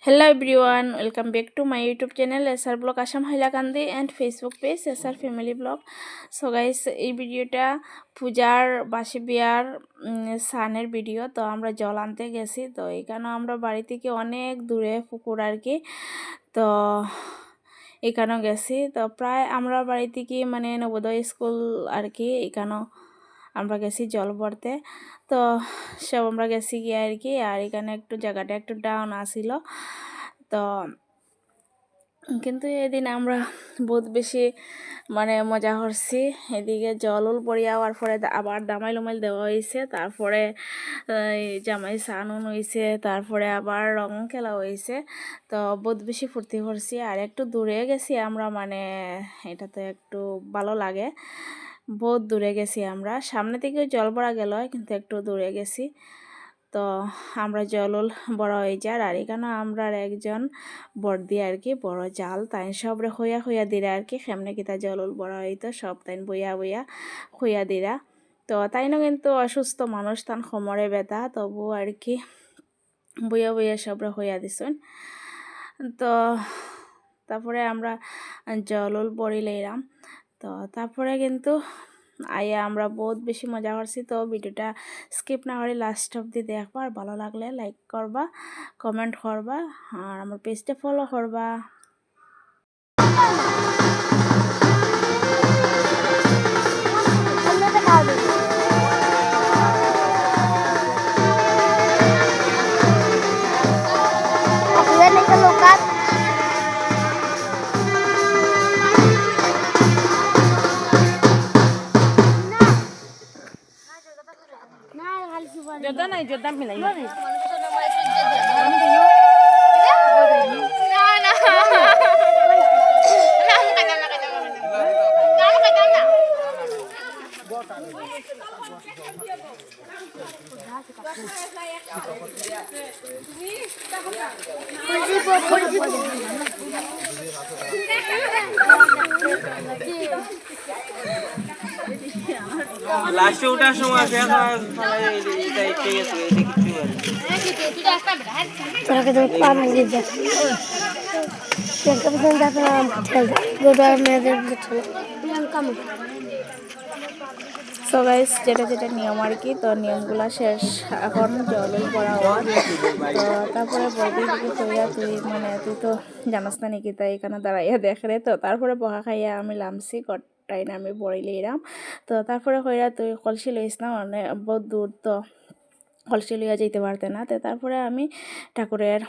Hello everyone, welcome back to my YouTube channel SR Blog Assam Hailakandi and Facebook page SR Family Blog. So guys, এই ভিডিওটা পূজার বাসি বিয়ার সানের video. তো আমরা জল আনতে গেছি, তো এখানে আমরা বাড়ি থেকে অনেক দূরে পুকুর আর কি। তো এখানেও গেছি, তো প্রায় আমরা বাড়ি থেকে মানে নবোদয় স্কুল আর কি, এখানেও আমরা গেছি জল ভরতে। তো সব আমরা গেছি গিয়ে আর কি, আর এখানে একটু জায়গাটা একটু ডাউন আসিল। তো কিন্তু এদিন আমরা বহুত বেশি মানে মজা করছি। এদিকে জল উল পড়ে যাওয়ার পরে আবার দামাইল উমাইল দেওয়া হয়েছে, তারপরে জামাই স্নান হয়েছে, তারপরে আবার রং খেলা হয়েছে। তো বহুত বেশি ফুর্তি করছি। আর একটু দূরে গেছি আমরা, মানে এটা তো একটু ভালো লাগে। বহুত দূরে গেছি আমরা, সামনে থেকেও জল ভরা গেল কিন্তু একটু দূরে গেছি। তো আমরা জল বড় হয়ে যায়। আর এখানে আমরা একজন বর্দি আর কি, বড় জাল তাই সবরে হইয়া হইয়া দিরা আর কি, সামনে কিতা জল বড় হইতো সব তাই বইয়া বইয়া হইয়া দিরা। তো তাইনও কিন্তু অসুস্থ মানুষ, তান কোমরে ব্যথা, তবু আর কি বইয়া বইয়া সবরে হইয়া দিছেন। তো তারপরে আমরা জল পড়িলাম। তো তারপরে কিন্তু আইয়া আমরা বহুত বেশি মজা করছি। তো ভিডিওটা স্কিপ না করে লাস্ট অবধি দেখবা, আর ভালো লাগলে লাইক করবা, কমেন্ট করবা, আর আমার পেজটা ফলো করবা। Jodoh naik jodoh milai. লাস্টে ওঠার সময় সো গাইস, যেটা যেটা নিয়ম আর কি, তো নিয়মগুলো শেষ, এখন জল পড়া হওয়ার। তো তারপরে বড়দির দিকে কইয়া তুই মানে তুই তো জানাস না নাকি, তাই এখানে দাঁড়াইয়া দেখরে। তো তারপরে বহা খাইয়া আমি লামছি কটাই না, আমি বড়িলে এরাম। তো তারপরে কইরা তুই কলসি লইস না, মানে বহুত দূর, তো কলসি লইয়া যেতে পারতে না। তো তারপরে আমি ঠাকুরের